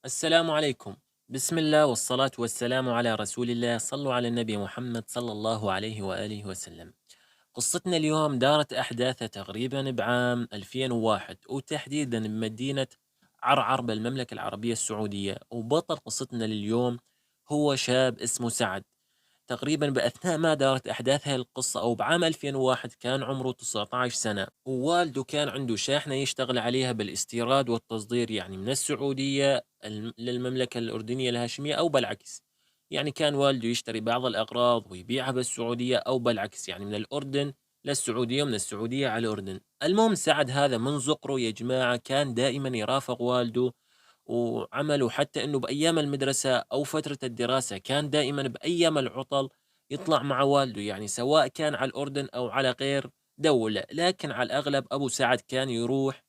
السلام عليكم. بسم الله والصلاة والسلام على رسول الله. صلوا على النبي محمد صلى الله عليه وآله وسلم. قصتنا اليوم دارت أحداثها تقريبا بعام 2001 وتحديدا بمدينة عرعر بالمملكة العربية السعودية، وبطل قصتنا لليوم هو شاب اسمه سعد. تقريبًا بأثناء ما دارت أحداث هاي القصة أو بعام 2001 كان عمره 19 سنة، ووالده كان عنده شاحنة يشتغل عليها بالاستيراد والتصدير، يعني من السعودية للمملكة الأردنية الهاشمية أو بالعكس. يعني كان والده يشتري بعض الأغراض ويبيعها بالسعودية أو بالعكس، يعني من الأردن للسعودية ومن السعودية على الأردن. المهم سعد هذا من صغره يا جماعة كان دائمًا يرافق والده وعمله، حتى إنه بأيام المدرسة أو فترة الدراسة كان دائمًا بأيام العطل يطلع مع والده، يعني سواء كان على الأردن أو على غير دولة، لكن على الأغلب أبو سعد كان يروح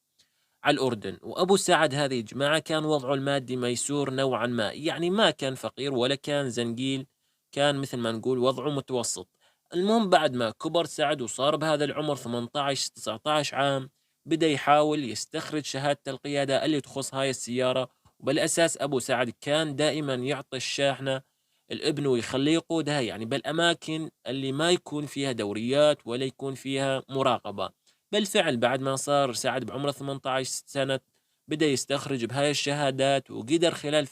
على الأردن. وأبو سعد هذا يا جماعة كان وضعه المادي ميسور نوعًا ما، يعني ما كان فقير ولا كان زنقيل، كان مثل ما نقول وضعه متوسط. المهم بعد ما كبر سعد وصار بهذا العمر 18 19 عام، بدأ يحاول يستخرج شهادة القيادة اللي تخص هاي السيارة. وبالأساس أبو سعد كان دائمًا يعطي الشاحنة لابنه يخليه يقودها، يعني بالأماكن اللي ما يكون فيها دوريات ولا يكون فيها مراقبة. بالفعل بعد ما صار سعد بعمره 18 سنة بدأ يستخرج بهاي الشهادات، وقدر خلال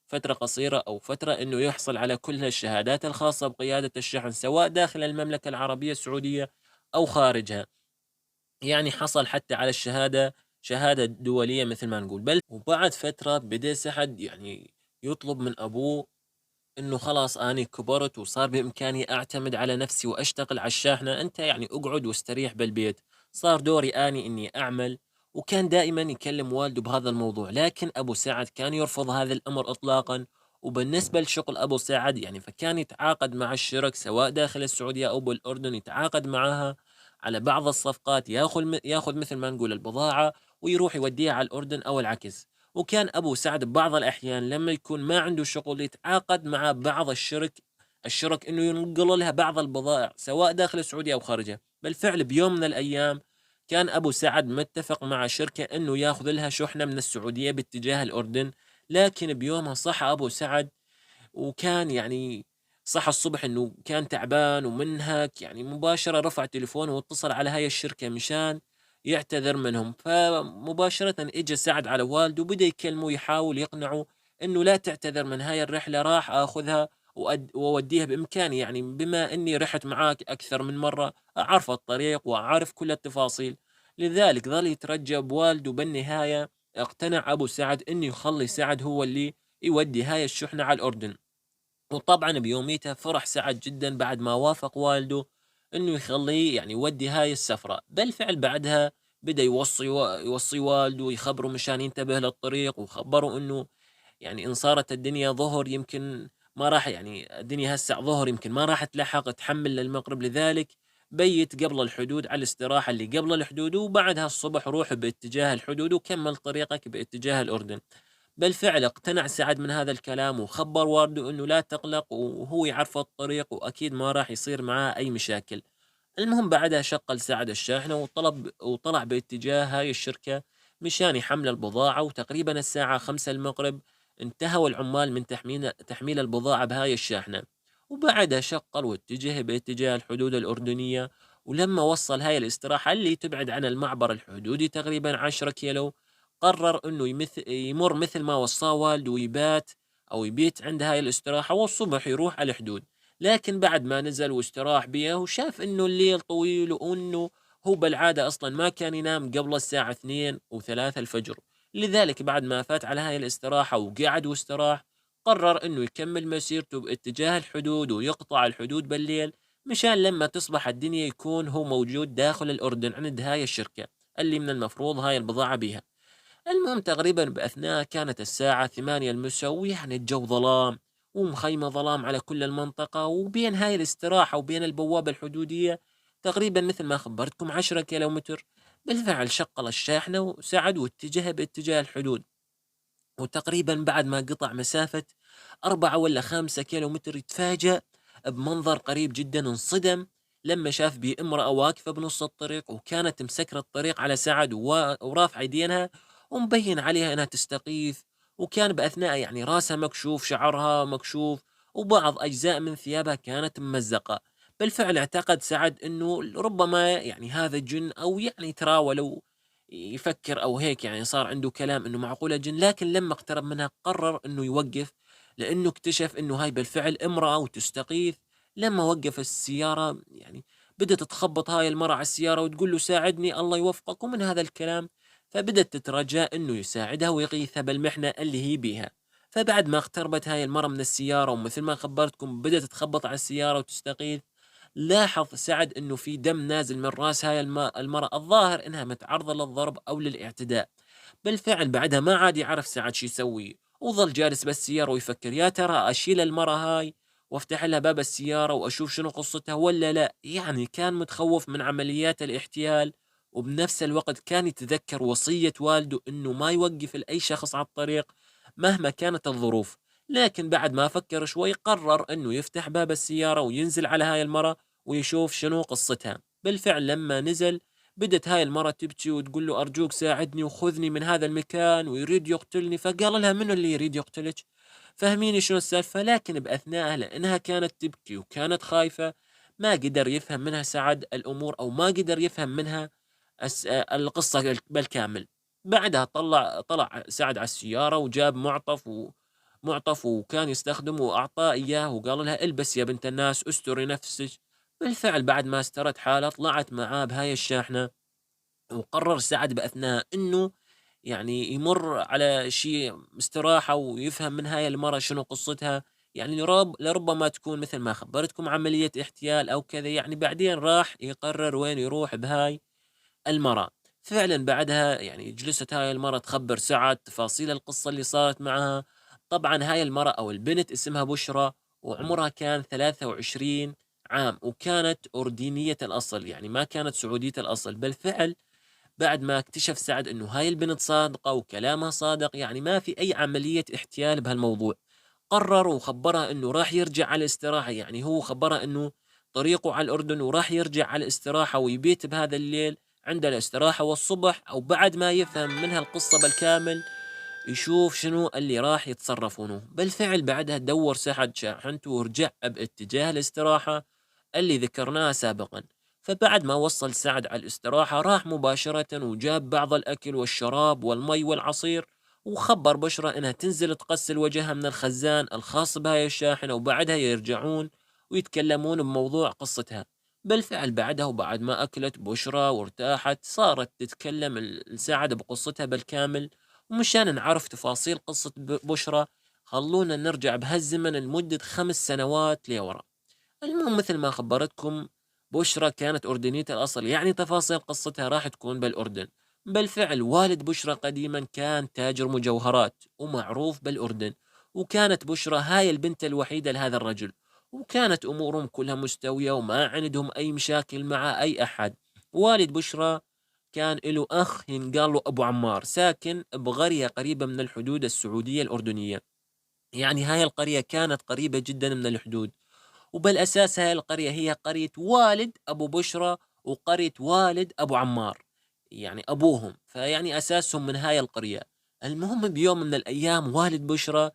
فترة قصيرة أو فترة إنه يحصل على كل الشهادات الخاصة بقيادة الشحن سواء داخل المملكة العربية السعودية أو خارجها. يعني حصل حتى على شهادة دولية مثل ما نقول. بل وبعد فترة بدأ سعد يعني يطلب من أبوه إنه خلاص أني كبرت وصار بإمكاني أعتمد على نفسي وأشتغل على الشاحنة، أنت يعني اقعد واستريح بالبيت، صار دوري أني إني أعمل. وكان دائما يكلم والده بهذا الموضوع، لكن أبو سعد كان يرفض هذا الأمر إطلاقا. وبالنسبة لشغل أبو سعد يعني فكان يتعاقد مع الشرك سواء داخل السعودية أو بالأردن، يتعاقد معها على بعض الصفقات، ياخذ مثل ما نقول البضاعة ويروح يوديها على الأردن أو العكس. وكان أبو سعد ببعض الأحيان لما يكون ما عنده شغل يتعاقد مع بعض الشرك إنه ينقلوا لها بعض البضائع سواء داخل السعودية أو خارجها. بالفعل بيوم من الأيام كان أبو سعد متفق مع شركة إنه ياخذ لها شحنة من السعودية باتجاه الأردن. لكن بيومها صحى أبو سعد وكان يعني صحى الصبح إنه كان تعبان ومنهك، يعني مباشرة رفع تليفونه واتصل على هاي الشركة مشان يعتذر منهم. فمباشرة إجا سعد على والده وبدأ يكلمه يحاول يقنعه إنه لا تعتذر من هاي الرحلة، راح آخذها وأوديها بإمكاني، يعني بما إني رحت معاك أكثر من مرة أعرف الطريق وأعرف كل التفاصيل. لذلك ظل يترجى بوالده. بالنهاية اقتنع أبو سعد إنه يخلي سعد هو اللي يودي هاي الشحنة على الأردن. وطبعًا بيوميتها فرح سعد جدًا بعد ما وافق والده إنه يخلّيه يعني يودّي هاي السفرة. بالفعل بعدها بدأ يوصّي والده ويخبره مشان ينتبه للطريق، وخبّره إنه يعني إن صارت الدنيا ضهر يمكن ما راح، يعني الدنيا هسه ضهر يمكن ما راح تلحق تحمّل للمغرب، لذلك بيت قبل الحدود على الاستراحة اللي قبل الحدود، وبعدها الصبح روح باتجاه الحدود وكمّل طريقك باتجاه الأردن. بالفعل اقتنع سعد من هذا الكلام وخبر والده انه لا تقلق وهو يعرف الطريق واكيد ما راح يصير معاه اي مشاكل. المهم بعدها شغل سعد الشاحنة وطلع باتجاه هاي الشركة مشان يحمل البضاعة. وتقريبا الساعة 5 المغرب انتهوا العمال من تحميل البضاعة بهاي الشاحنة. وبعدها شغل واتجه باتجاه الحدود الأردنية. ولما وصل هاي الاستراحة اللي تبعد عن المعبر الحدودي تقريبا 10 كيلو، قرر انه يمر مثل ما وصاه والده ويبات او يبيت عند هاي الاستراحة والصبح يروح على الحدود. لكن بعد ما نزل واستراح بيها وشاف إنه الليل طويل وإنه هو بالعادة أصلًا ما كان ينام قبل الساعة 2 و3 الفجر. لذلك بعد ما فات على هاي الاستراحة وقعد واستراح، قرر إنه يكمل مسيرته باتجاه الحدود ويقطع الحدود بالليل مشان لما تصبح الدنيا يكون هو موجود داخل الأردن عند هاي الشركة اللي من المفروض هاي البضاعة بيها. المهم تقريبًا بأثناء كانت الساعة 8 المسا ويعني الجو ظلام، ومخيمة ظلام على كل المنطقة، وبين هاي الاستراحة وبين البوابة الحدودية تقريبًا مثل ما خبرتكم 10 كيلومتر. بالفعل شغّل الشاحنة وسعد واتجه باتجاه الحدود. وتقريبًا بعد ما قطع مسافة 4 والّا 5 كيلومتر يتفاجأ بمنظر قريب جدًا. انصدم لمّا شاف امرأة واقفة بنُص الطريق وكانت مسكرة الطريق على سعد ورافعة ايدينها ومبين عليها إنها تستغيث وكان بأثناء يعني راسها مكشوف، شعرها مكشوف، وبعض أجزاء من ثيابها كانت ممزقة. بالفعل اعتقد سعد إنه ربما يعني هذا جن، أو يعني تراولوا يفكر أو هيك، يعني صار عنده كلام إنه معقولة جن. لكن لما اقترب منها قرر إنه يوقف، لأنه اكتشف إنه هاي بالفعل امرأة وتستغيث. لما وقف السيارة يعني بدأت تخبط هاي المرأة على السيارة وتقول له ساعدني الله يوفقك ومن هذا الكلام. فبدأت تترجى إنه يساعدها ويغيثها بالمحنة اللي هي بيها. فبعد ما اقتربت هاي المرأة من السيارة، ومثل ما خبرتكم بدأت تخبط على السيارة وتستغيث، لاحظ سعد إنه في دم نازل من راس هاي المرأة، الظاهر إنها متعرضة للضرب أو للاعتداء. بالفعل بعدها ما عاد يعرف سعد شو يسوي، وظل جالس بالسيارة ويفكر يا ترى أشيل المرأة هاي وافتح لها باب السيارة وأشوف شنو قصتها ولا لا. يعني كان متخوف من عمليات الاحتيال، وبنفس الوقت كان يتذكر وصية والده إنه ما يوقف لأي شخص على الطريق مهما كانت الظروف. لكن بعد ما فكر شوي قرر إنه يفتح باب السيارة وينزل على هاي المرة ويشوف شنو قصتها. بالفعل لما نزل بدت هاي المرة تبكي وتقول له أرجوك ساعدني وخذني من هذا المكان ويريد يقتلني. فقال لها منو اللي يريد يقتلك؟ فهميني شنو السالفة. لكن بأثناءها لأنها كانت تبكي وكانت خايفة ما قدر يفهم منها سعد الأمور، أو ما قدر يفهم منها القصة بالكامل. بعدها طلع سعد على السيارة وجاب معطف وكان يستخدمه وأعطاه إياه وقال لها البس يا بنت الناس استري نفسك. بالفعل بعد ما استرت حالها طلعت معاه بهاي الشاحنة. وقرر سعد بأثناء إنه يعني يمر على شيء استراحة ويفهم من هاي المرة شنو قصتها. يعني لربما تكون مثل ما خبرتكم عملية احتيال أو كذا. يعني بعدين راح يقرر وين يروح بهاي المرأة. فعلا بعدها يعني جلست هاي المرأة تخبر سعد تفاصيل القصة اللي صارت معها. طبعا هاي المرأة أو البنت اسمها بشرى، وعمرها كان 23 عام، وكانت أردنية الأصل، يعني ما كانت سعودية الأصل. بالفعل بعد ما اكتشف سعد انه هاي البنت صادقة وكلامها صادق، يعني ما في اي عملية احتيال بهالموضوع، قرر وخبرها انه راح يرجع على الاستراحة. يعني هو خبرها انه طريقه على الاردن وراح يرجع على الاستراحة ويبيت بهذا الليل عند الاستراحة، والصبح او بعد ما يفهم منها القصة بالكامل يشوف شنو اللي راح يتصرفونه. بالفعل بعدها دور سعد شاحنته ورجع باتجاه الاستراحة اللي ذكرناها سابقا. فبعد ما وصل سعد على الاستراحة راح مباشرة وجاب بعض الأكل والشراب والمي والعصير، وخبر بشرى إنها تنزل تغسل وجهها من الخزان الخاص بهاي الشاحنة، وبعدها يرجعون ويتكلمون بموضوع قصتها. بالفعل بعدها وبعد ما أكلت بشرى وارتاحت صارت تتكلم سعد بقصتها بالكامل. ومشان نعرف تفاصيل قصة بشرى خلونا نرجع بهالزمن لمدة 5 سنوات لورا. المهم مثل ما خبرتكم بشرى كانت أردنية الأصل، يعني تفاصيل قصتها راح تكون بالأردن. بالفعل والد بشرى قديما كان تاجر مجوهرات ومعروف بالأردن، وكانت بشرى هاي البنت الوحيدة لهذا الرجل، وكانت أمورهم كلها مستوية وما عندهم أي مشاكل مع أي أحد. والد بشرى كان له أخ ينقال له أبو عمار، ساكن بقرية قريبة من الحدود السعودية الأردنية. يعني هاي القرية كانت قريبة جدا من الحدود، وبالأساس هاي القرية هي قرية والد أبو بشرى وقرية والد أبو عمار، يعني أبوهم، فيعني أساسهم من هاي القرية. المهم بيوم من الأيام والد بشرى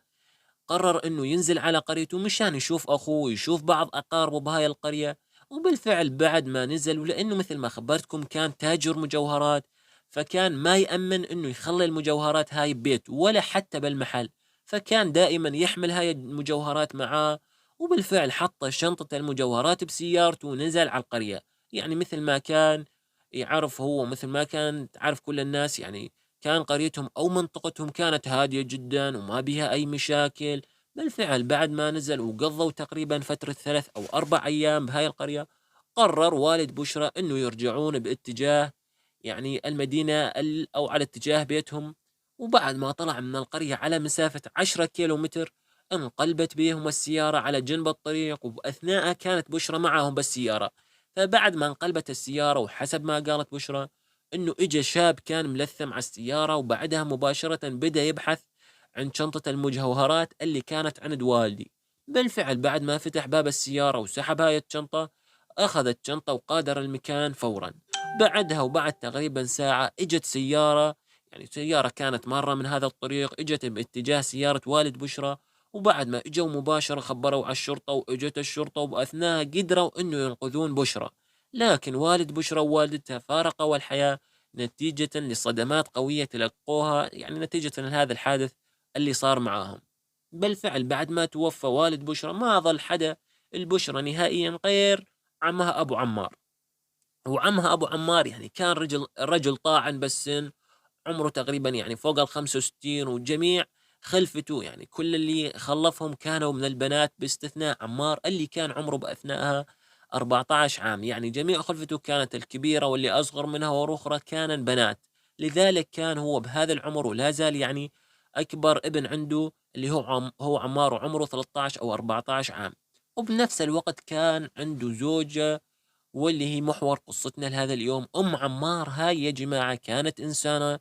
قرر انه ينزل على قريته مشان يشوف اخوه ويشوف بعض اقاربه بهاي القرية. وبالفعل بعد ما نزل، ولانه مثل ما خبرتكم كان تاجر مجوهرات، فكان ما يأمن انه يخلي المجوهرات هاي ببيت ولا حتى بالمحل، فكان دائما يحمل هاي المجوهرات معاه. وبالفعل حط شنطة المجوهرات بسيارته ونزل على القرية. يعني مثل ما كان يعرف هو، مثل ما كان تعرف كل الناس، يعني كان قريتهم أو منطقتهم كانت هادية جدا وما بها أي مشاكل. بالفعل بعد ما نزل وقضوا تقريبا فترة 3 أو 4 أيام بهاي القرية، قرر والد بشرى أنه يرجعون باتجاه يعني المدينة أو على اتجاه بيتهم. وبعد ما طلع من القرية على مسافة 10 كيلومتر انقلبت بهم السيارة على جنب الطريق، وأثناءها كانت بشرى معهم بالسيارة. فبعد ما انقلبت السيارة وحسب ما قالت بشرى انه اجى شاب كان ملثم على السيارة، وبعدها مباشرة بدأ يبحث عن شنطة المجوهرات اللي كانت عند والدي. بالفعل بعد ما فتح باب السيارة وسحب هاي الشنطة أخذ الشنطة وغادر المكان فورا. بعدها وبعد تقريبا ساعة اجت سيارة يعني سيارة كانت مارة من هذا الطريق اجت باتجاه سيارة والد بشرى، وبعد ما اجوا مباشرة خبروا على الشرطة واجت الشرطة، وبأثناء قدروا انه ينقذون بشرى، لكن والد بشرى ووالدتها فارقوا الحياة نتيجة لصدمات قوية تلقوها، يعني نتيجة لهذا الحادث اللي صار معاهم. بالفعل بعد ما توفى والد بشرى ما ظل حدا البشرى نهائيا غير عمها أبو عمار. وعمها أبو عمار يعني كان رجل طاعن بالسن، عمره تقريبا يعني فوق ال65، وجميع خلفته يعني كل اللي خلفهم كانوا من البنات باستثناء عمار اللي كان عمره بأثناءها 14 عام، يعني جميع خلفته كانت الكبيرة واللي أصغر منها والأخرى كانن بنات. لذلك كان هو بهذا العمر ولا زال يعني أكبر ابن عنده اللي هو عمار، وعمره 13 أو 14 عام. وبنفس الوقت كان عنده زوجة، واللي هي محور قصتنا لهذا اليوم. أم عمار هاي يا جماعة كانت إنسانة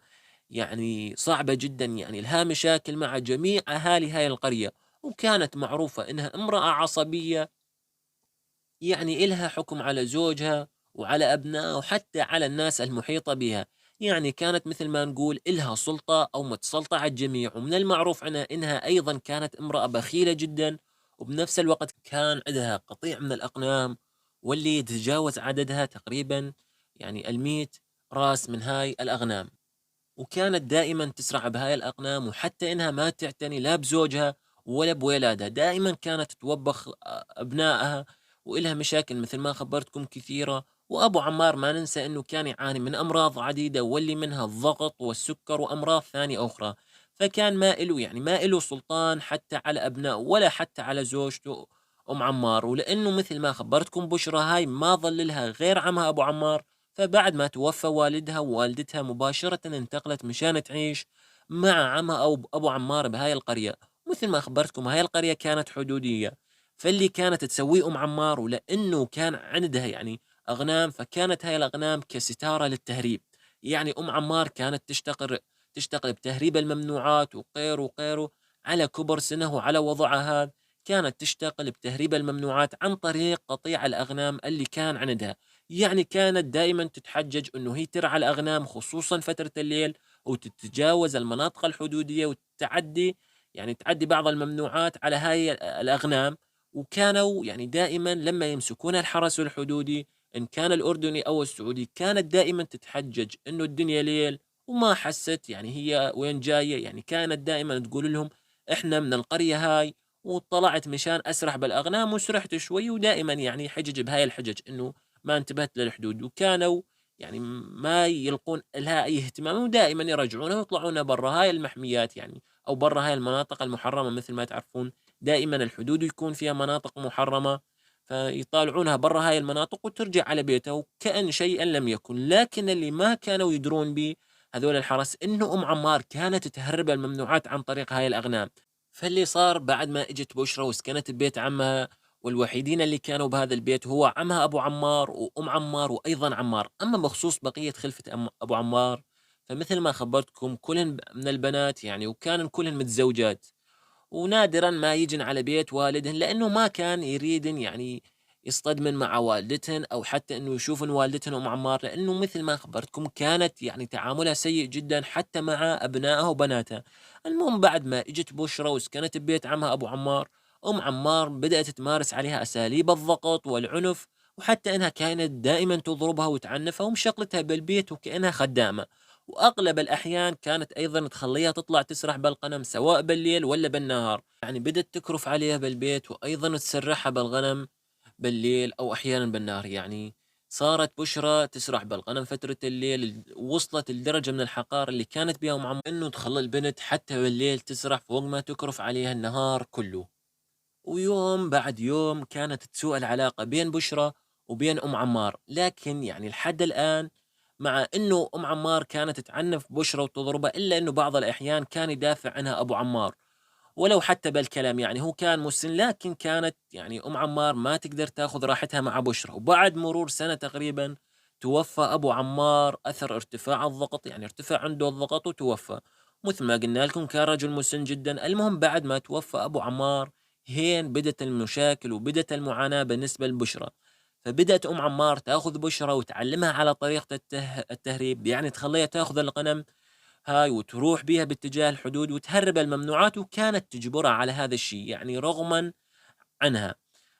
يعني صعبة جدا، يعني لها مشاكل مع جميع أهالي هاي القرية، وكانت معروفة إنها امرأة عصبية، يعني إلها حكم على زوجها وعلى أبنائها وحتى على الناس المحيطة بها. يعني كانت مثل ما نقول إلها سلطة أو متسلطة على الجميع. ومن المعروف عنها إنها أيضا كانت امرأة بخيلة جدا، وبنفس الوقت كان عندها قطيع من الأقنام، واللي يتجاوز عددها تقريبا يعني 100 راس من هاي الأغنام. وكانت دائما تسرع بهاي الأقنام، وحتى إنها ما تعتني لا بزوجها ولا بولادها، دائما كانت توبخ أبنائها، وإلها مشاكل مثل ما خبرتكم كثيرة. وأبو عمار ما ننسى أنه كان يعاني من أمراض عديدة، واللي منها الضغط والسكر وأمراض ثانية أخرى. فكان ما إله يعني ما إله سلطان حتى على أبنائه ولا حتى على زوجته أم عمار. ولأنه مثل ما خبرتكم بشرى هاي ما ظل لها غير عمها أبو عمار، فبعد ما توفى والدها ووالدتها مباشرة انتقلت مشان تعيش مع عمها أو أبو عمار بهاي القرية. مثل ما أخبرتكم هاي القرية كانت حدودية، فاللي كانت تسويه أم عمار، ولأنه كان عندها يعني أغنام، فكانت هاي الأغنام كستارة للتهريب. يعني أم عمار كانت تشتغل بتهريب الممنوعات وغيره وغيره. على كبر سنه وعلى وضعها هذا كانت تشتغل بتهريب الممنوعات عن طريق قطيع الأغنام اللي كان عندها. يعني كانت دائما تتحجج انه هي ترعى الاغنام خصوصا فترة الليل، وتتجاوز المناطق الحدودية وتعدي يعني تعدي بعض الممنوعات على هاي الاغنام. وكانوا يعني دائما لما يمسكون الحرس الحدودي ان كان الاردني او السعودي كانت دائما تتحجج انه الدنيا ليل وما حست يعني هي وين جاية. يعني كانت دائما تقول لهم احنا من القرية هاي وطلعت مشان اسرح بالاغنام وسرحت شوي، ودائما يعني حجج بهاي الحجج انه ما انتبهت للحدود. وكانوا يعني ما يلقون لها أي اهتمام، ودائما يرجعونها ويطلعونها برا هاي المحميات يعني أو برا هاي المناطق المحرمة. مثل ما تعرفون دائما الحدود يكون فيها مناطق محرمة، فيطالعونها برا هاي المناطق وترجع على بيتها وكأن شيئا لم يكن. لكن اللي ما كانوا يدرون به هذول الحرس انه ام عمار كانت تهرب الممنوعات عن طريق هاي الاغنام. فاللي صار بعد ما اجت بشرى وسكنت ببيت عمها، والوحيدين اللي كانوا بهذا البيت هو عمها أبو عمار وأم عمار وأيضا عمار. أما بخصوص بقية خلفة أبو عمار، فمثل ما خبرتكم كلهن من البنات يعني، وكانن كلهن متزوجات، ونادرا ما يجن على بيت والدهن لأنه ما كان يريدن يعني يصطدمن مع والدتهن أو حتى أنه يشوفن والدتهن أم عمار، لأنه مثل ما خبرتكم كانت يعني تعاملها سيء جدا حتى مع أبنائها وبناتها. المهم بعد ما اجت بشرى وسكنت ببيت عمها أبو عمار، أم عمار بدأت تمارس عليها أساليب الضغط والعنف، وحتى أنها كانت دائما تضربها وتعنفها ومشغلتها بالبيت وكأنها خدامة. وأغلب الأحيان كانت أيضًا تخلّيها تطلع تسرح بالغنم سواء بالليل والّا بالنهار. يعني بدأت تكرف عليها بالبيت وأيضًا تسرّحها بالغنم بالليل أو أحيانًا بالنهار. يعني صارت بشرى تسرح بالغنم فترة الليل، وصلت لدرجة من الحقارة اللي كانت بها أم عمار إنه تخلّي البنت حتى بالليل تسرح فوق ما تكرف عليها النهار كلّه. ويوم بعد يوم كانت تسوء العلاقة بين بشرى وبين أم عمار، لكن يعني لحد الآن مع إنه أم عمار كانت تعنف بشرى وتضربها، إلا إنه بعض الأحيان كان يدافع عنها أبو عمار ولو حتى بالكلام. يعني هو كان مسن، لكن كانت يعني أم عمار ما تقدر تاخذ راحتها مع بشرى. وبعد مرور سنة تقريبا توفى أبو عمار أثر ارتفاع الضغط، يعني ارتفع عنده الضغط وتوفى. مثل ما قلنا لكم كان رجل مسن جدا. المهم بعد ما توفى أبو عمار هين بدت المشاكل وبدت المعاناة بالنسبة لبشرى. فبدأت أم عمار تاخذ بشرى وتعلمها على طريقة التهريب، يعني تخليها تاخذ الغنم هاي وتروح بيها باتجاه الحدود وتهرب الممنوعات، وكانت تجبرها على هذا الشيء يعني رغما عنها.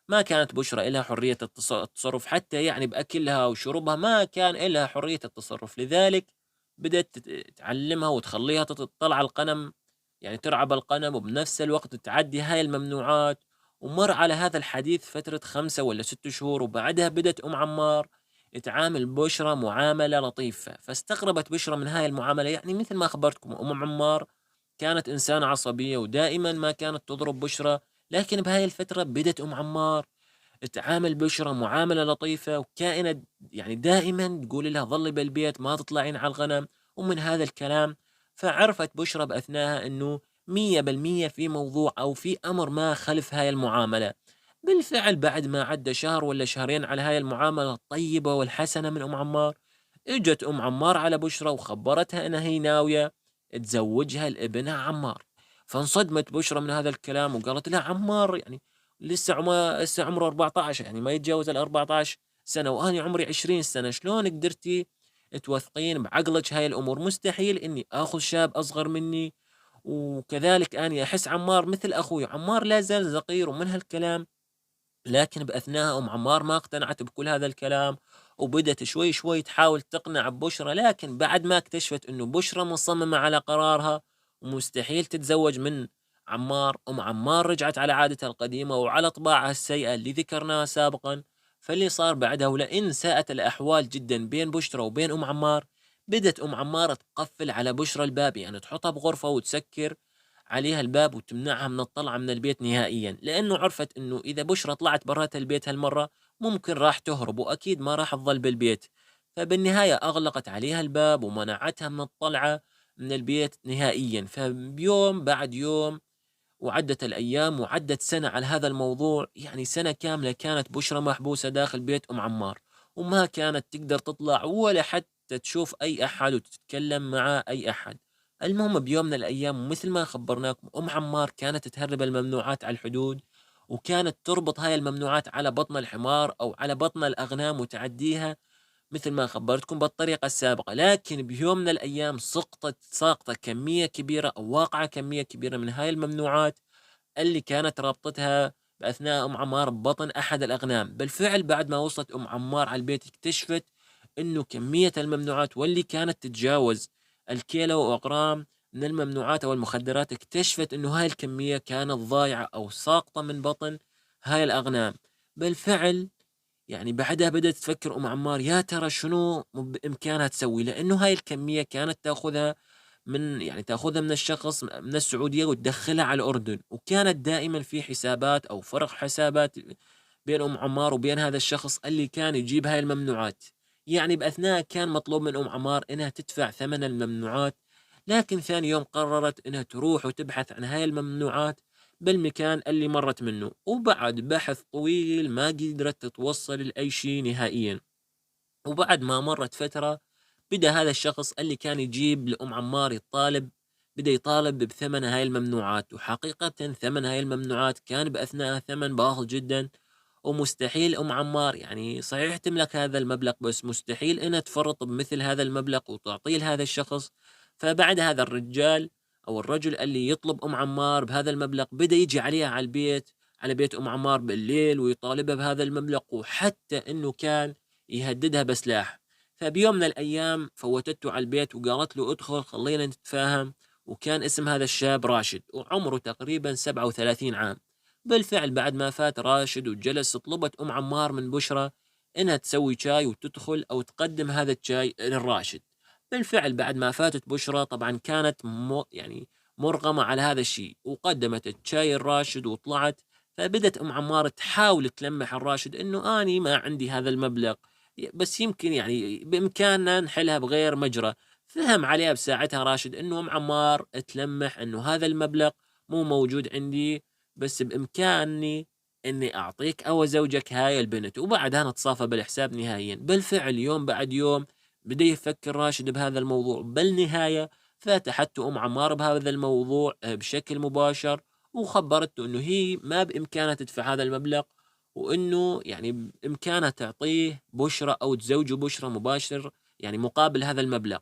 ما كانت بشرى إلها حرية التصرف حتى يعني بأكلها وشربها، ما كان إلها حرية التصرف. لذلك بدأت تعلمها وتخليها تطلع على القنم، يعني ترعى القنم، وبنفس الوقت تعدي هاي الممنوعات. ومر على هذا الحديث فترة 5 ولا 6 شهور، وبعدها بدأت أم عمار تعامل بشرى معاملة لطيفة. فاستغربت بشرى من هاي المعاملة، يعني مثل ما أخبرتكم أم عمار كانت إنسانة عصبية ودائما ما كانت تضرب بشرى، لكن بهاي الفترة بدأت أم عمار تعامل بشرى معاملة لطيفة، وكائنة يعني دائما تقول لها ظلي بالبيت ما تطلعين على الغنم ومن هذا الكلام. فعرفت بشرى بأثناءها أنه 100% في موضوع أو في أمر ما خلف هاي المعاملة. بالفعل بعد ما عدى شهر ولا شهرين على هاي المعاملة الطيبة والحسنة من أم عمار، اجت أم عمار على بشرى وخبرتها أنها هي ناوية تزوجها لابنها عمار. فانصدمت بشرى من هذا الكلام وقالت لها عمار يعني لسه عمره 14، يعني ما يتجاوز ال 14 سنة، وأنا عمري 20 سنة، شلون قدرتي توثقين بعقلك هاي الأمور؟ مستحيل إني آخذ شاب أصغر مني، وكذلك أنا أحس عمار مثل أخوي، عمار لا زال صغير ومن هالكلام. لكن بأثناء أم عمار ما اقتنعت بكل هذا الكلام، وبدأت شوي شوي تحاول تقنع ببشرى، لكن بعد ما اكتشفت إنه بشرى مصممة على قرارها ومستحيل تتزوج من عمار، أم عمار رجعت على عادتها القديمة وعلى طباعها السيئة اللي ذكرناها سابقا. فاللي صار بعدها، ولئن ساءت الأحوال جدا بين بشرى وبين أم عمار، بدت أم عمار تقفل على بشرى الباب، يعني تحطها بغرفة وتسكر عليها الباب وتمنعها من الطلعة من البيت نهائيًا، لأنه عرفت إنه إذا بشرى طلعت برات البيت هالمرة ممكن راح تهرب وأكيد ما راح تظل بالبيت. فبالنهاية أغلقت عليها الباب ومنعتها من الطلعة من البيت نهائيًا. فبيوم بعد يوم وعدت الأيام وعدت سنة على هذا الموضوع، يعني سنة كاملة كانت بشرى محبوسة داخل بيت أم عمار، وما كانت تقدر تطلع ولا حتى تشوف أي أحد وتتكلم مع أي أحد. المهم بيوم من الأيام مثل ما خبرناكم أم عمار كانت تهرب الممنوعات على الحدود، وكانت تربط هاي الممنوعات على بطن الحمار أو على بطن الأغنام وتعديها مثل ما خبرتكم بالطريقة السابقة. لكن بيوم من الأيام ساقطة كمية كبيرة أو واقعة كمية كبيرة من هاي الممنوعات اللي كانت رابطتها بأثناء أم عمار ببطن أحد الأغنام. بالفعل بعد ما وصلت أم عمار على البيت اكتشفت إنه كمية الممنوعات واللي كانت تتجاوز الكيلو وأغرام من الممنوعات أو المخدرات، اكتشفت إنه هاي الكمية كانت ضايعة أو ساقطة من بطن هاي الأغنام. بالفعل يعني بعدها بدأت تفكر أم عمار يا ترى شنو بإمكانها تسوي، لأنه هاي الكمية كانت تاخذها من الشخص من السعودية وتدخلها على الأردن، وكانت دائما في حسابات أو فرق حسابات بين أم عمار وبين هذا الشخص اللي كان يجيب هاي الممنوعات. يعني بأثناء كان مطلوب من أم عمار إنها تدفع ثمن الممنوعات، لكن ثاني يوم قررت إنها تروح وتبحث عن هاي الممنوعات بالمكان اللي مرت منه، وبعد بحث طويل ما قدرت تتوصل لأي شيء نهائيا. وبعد ما مرت فترة بدأ هذا الشخص اللي كان يجيب لأم عمار بدأ يطالب بثمن هاي الممنوعات، وحقيقة ثمن هاي الممنوعات كان بأثناء ثمن باهظ جدا. ومستحيل أم عمار يعني صحيح تملك هذا المبلغ، بس مستحيل إنها تفرط بمثل هذا المبلغ وتعطيه لهذا الشخص. فبعد هذا الرجال أو الرجل اللي يطلب أم عمار بهذا المبلغ بدأ يجي عليها على بيت أم عمار بالليل ويطالبها بهذا المبلغ، وحتى إنه كان يهددها بسلاح. فبيوم من الأيام فوتته على البيت وقالت له ادخل خلينا نتفاهم. وكان اسم هذا الشاب راشد وعمره تقريبا 37 عام. بالفعل بعد ما فات راشد وجلس طلبت أم عمار من بشرى إنها تسوي شاي وتدخل أو تقدم هذا الشاي للراشد. بالفعل بعد ما فاتت بشرى طبعا كانت يعني مرغمة على هذا الشيء، وقدمت الشاي الراشد وطلعت. فبدت أم عمار تحاول تلمح الراشد إنه أني ما عندي هذا المبلغ، بس يمكن يعني بإمكاننا نحلها بغير مجرى. فهم عليها بساعتها راشد إنه أم عمار تلمح إنه هذا المبلغ مو موجود عندي، بس بإمكاني إني أعطيك أو أزوجك هاي البنت وبعدها نتصافى بالحساب نهائيا. بالفعل يوم بعد يوم بدأ يفكر راشد بهذا الموضوع. بالنهاية فتحت أم عمار بهذا الموضوع بشكل مباشر، وخبرته إنه هي ما بإمكانها تدفع هذا المبلغ، وإنه يعني بإمكانها تعطيه بشرى أو تزوجه بشرى مباشر يعني مقابل هذا المبلغ.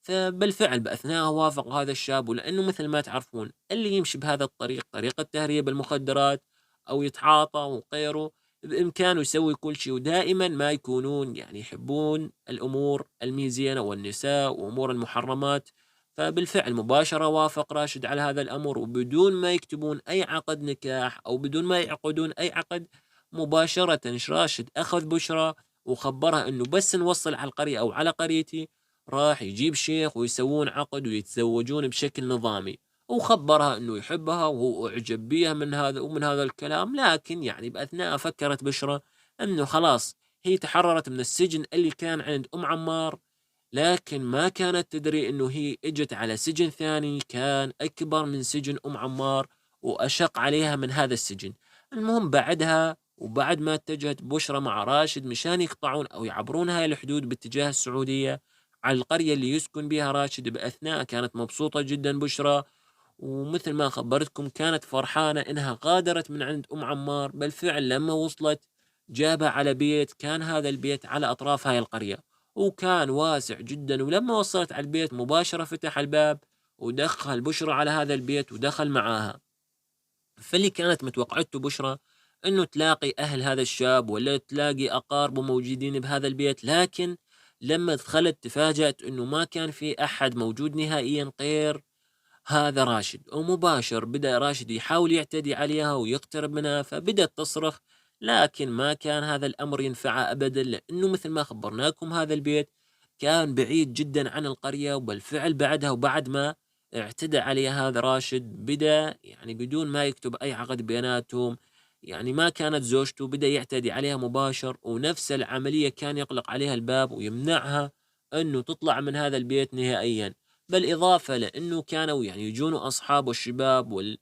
فبالفعل بأثناءها وافق هذا الشاب، ولأنه مثل ما تعرفون اللي يمشي بهذا الطريق، طريقة تهريب المخدرات أو يتعاطى وغيره، بإمكانه يسوي كل شيء، ودائما ما يكونون يعني يحبون الأمور الميزينة والنساء وأمور المحرمات. فبالفعل مباشرة وافق راشد على هذا الأمر، وبدون ما يكتبون أي عقد نكاح أو بدون ما يعقدون أي عقد، مباشرة راشد أخذ بشرى وخبرها إنه بس نوصل على القرية أو على قريتي راح يجيب شيخ ويسوون عقد ويتزوجون بشكل نظامي. وخبرها انه يحبها وهو اعجب بيها من هذا ومن هذا الكلام، لكن يعني باثناء فكرت بشرى انه خلاص هي تحررت من السجن اللي كان عند ام عمار، لكن ما كانت تدري انه هي اجت على سجن ثاني كان اكبر من سجن ام عمار واشق عليها من هذا السجن. المهم بعدها وبعد ما اتجهت بشرى مع راشد مشان يقطعون او يعبرون هاي الحدود باتجاه السعودية على القرية اللي يسكن بها راشد، بأثناء كانت مبسوطة جدا بشرى، ومثل ما خبرتكم كانت فرحانة إنها غادرت من عند أم عمار. بالفعل لما وصلت جابها على بيت، كان هذا البيت على أطراف هاي القرية وكان واسع جدا، ولما وصلت على البيت مباشرة فتح الباب ودخل بشرى على هذا البيت ودخل معاها. فاللي كانت متوقعته بشرى انه تلاقي اهل هذا الشاب ولا تلاقي اقاربه موجودين بهذا البيت، لكن لما دخلت تفاجأت انه ما كان في احد موجود نهائيا غير هذا راشد. ومباشر بدأ راشد يحاول يعتدي عليها ويقترب منها، فبدأت تصرخ، لكن ما كان هذا الأمر ينفعها أبدا، لأنه مثل ما خبرناكم هذا البيت كان بعيد جدا عن القرية. وبالفعل بعدها وبعد ما اعتدى عليها هذا راشد بدأ يعني بدون ما يكتب أي عقد بيناتهم، يعني ما كانت زوجته، بدأ يعتدي عليها مباشر، ونفس العملية كان يغلق عليها الباب ويمنعها أنه تطلع من هذا البيت نهائيا. بالإضافة لأنه كانوا يعني يجونه أصحابه الشباب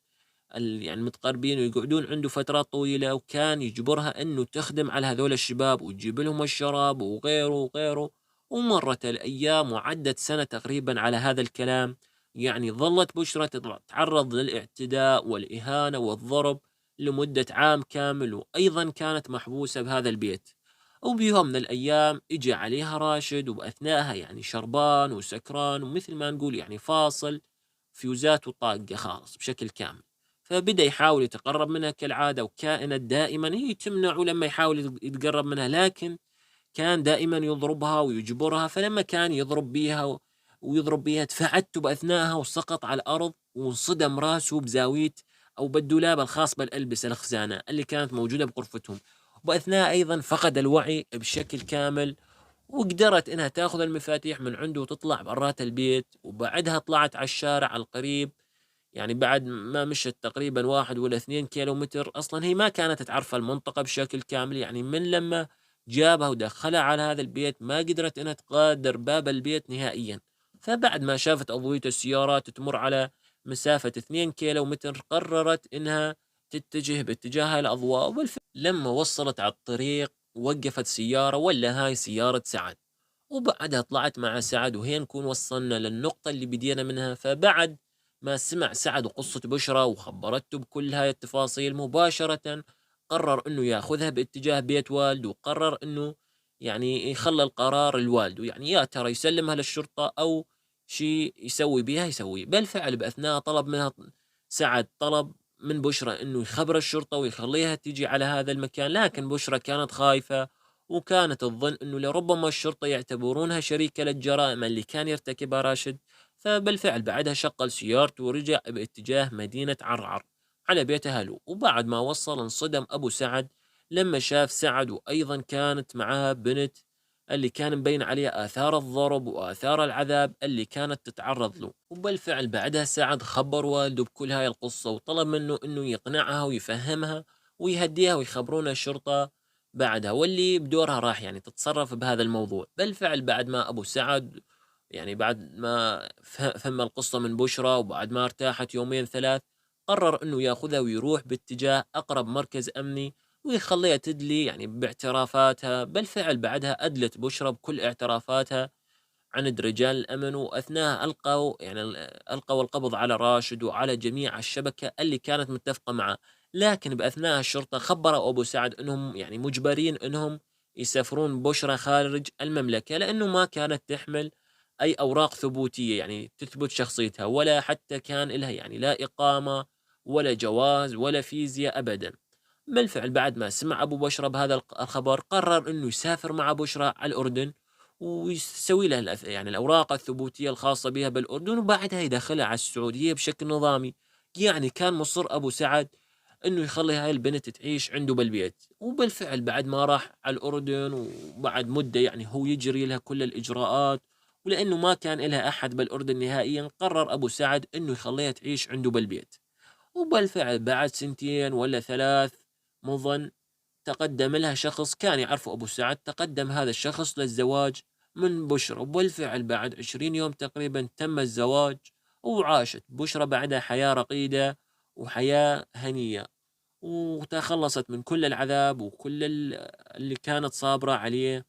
يعني متقربين ويقعدون عنده فترات طويلة، وكان يجبرها إنه تخدم على هذول الشباب وتجيب لهم الشراب وغيره وغيره. ومرت الأيام وعدت سنة تقريبا على هذا الكلام، يعني ظلت بشرى تتعرض للاعتداء والإهانة والضرب لمدة عام كامل، وأيضا كانت محبوسة بهذا البيت. وبيوم من الأيام إجا عليها راشد وبأثناءها يعني شربان وسكران ومثل ما نقول يعني فاصل، فيوزاته طاقة خالص بشكل كامل. فبدأ يحاول يتقرب منها كالعادة، وكائنت دائما هي تمنعه لما يحاول يتقرب منها، لكن كان دائما يضربها ويجبرها. فلما كان يضرب بيها ويضرب بيها تفعته بأثناءها وسقط على الأرض وانصدم راسه بزاوية أو بالدولاب الخاص بالألبسة الخزانة اللي كانت موجودة بغرفتهم. وبأثناء أيضا فقد الوعي بشكل كامل، وقدرت إنها تاخذ المفاتيح من عنده وتطلع برات البيت. وبعدها طلعت على الشارع القريب، يعني بعد ما مشت تقريبا 1 ولا 2 كيلومتر. أصلا هي ما كانت تعرف المنطقة بشكل كامل، يعني من لما جابها ودخلها على هذا البيت ما قدرت إنها تغادر باب البيت نهائيا. فبعد ما شافت أضوية السيارات تمر على مسافة 2 كيلومتر قررت إنها تتجه باتجاه هاي الأضواء. وبالفعل لما وصلت على الطريق وقفت سيارة، ولا هاي سيارة سعد، وبعدها طلعت مع سعد وهي نكون وصلنا للنقطة اللي بدينا منها. فبعد ما سمع سعد قصة بشرى وخبرته بكل هاي التفاصيل، مباشرة قرر انه ياخذها باتجاه بيت والده، وقرر انه يعني يخلى القرار لوالده، يعني يا ترى يسلمها للشرطة او شيء يسوي بها يسويه. بالفعل باثناء طلب منها سعد طلب من بشرى انه يخبر الشرطة ويخليها تيجي على هذا المكان، لكن بشرى كانت خايفة وكانت تظن انه لربما الشرطة يعتبرونها شريكة للجرائم اللي كان يرتكبها راشد. فبالفعل بعدها شغل سيارته ورجع باتجاه مدينة عرعر على بيت أهله. وبعد ما وصل انصدم أبو سعد لما شاف سعد، وأيضا كانت معاه بنت اللي كان مبين عليها آثار الضرب وآثار العذاب اللي كانت تتعرض له. وبالفعل بعدها سعد خبر والده بكل هاي القصة وطلب منه أنه يقنعها ويفهمها ويهديها ويخبرون الشرطة بعدها، واللي بدورها راح يعني تتصرف بهذا الموضوع. بالفعل بعد ما أبو سعد يعني بعد ما فهم القصة من بشرى وبعد ما ارتاحت يومين ثلاث، قرر انه ياخذها ويروح باتجاه اقرب مركز امني ويخليها تدلي يعني باعترافاتها. بالفعل بعدها ادلت بشرى بكل اعترافاتها عند رجال الامن، واثناء القوا يعني القوا القبض على راشد وعلى جميع الشبكة اللي كانت متفقة معه. لكن باثناء الشرطة خبروا ابو سعد انهم يعني مجبرين انهم يسافرون بشرى خارج المملكة، لانه ما كانت تحمل أي أوراق ثبوتية يعني تثبت شخصيتها، ولا حتى كان إلها يعني لا إقامة ولا جواز ولا فيزياء أبدًا. بالفعل بعد ما سمع أبو بشرة بهذا الخبر قرر إنه يسافر مع بشرى على الأردن ويسوي لها يعني الأوراق الثبوتية الخاصة بها بالأردن، وبعدها يدخلها على السعودية بشكل نظامي. يعني كان مصر أبو سعد إنه يخلي هاي البنت تعيش عنده بالبيت، وبالفعل بعد ما راح على الأردن وبعد مدة يعني هو يجري لها كل الإجراءات، ولأنه ما كان إلها أحد بالأردن نهائيا قرر أبو سعد إنه يخليها تعيش عنده بالبيت. وبالفعل بعد سنتين والّا 3 من ظن تقدّم لها شخص كان يعرفه أبو سعد، تقدّم هذا الشخص للزواج من بشرى، وبالفعل بعد 20 يوم تقريبًا تم الزواج، وعاشت بشرى بعدها حياة رقيدة وحياة هنية، وتخلّصت من كل العذاب وكل اللي كانت صابرة عليه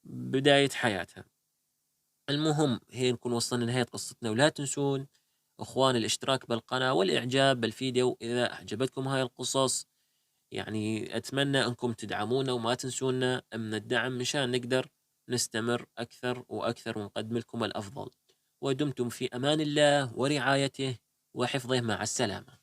بداية حياتها. المهم هي نكون وصلنا لنهاية قصتنا، ولا تنسون أخواني الاشتراك بالقناة والإعجاب بالفيديو إذا أعجبتكم هاي القصص. يعني أتمنى أنكم تدعمونا وما تنسونا من الدعم مشان نقدر نستمر أكثر وأكثر ونقدم لكم الأفضل. ودمتم في أمان الله ورعايته وحفظه، مع السلامة.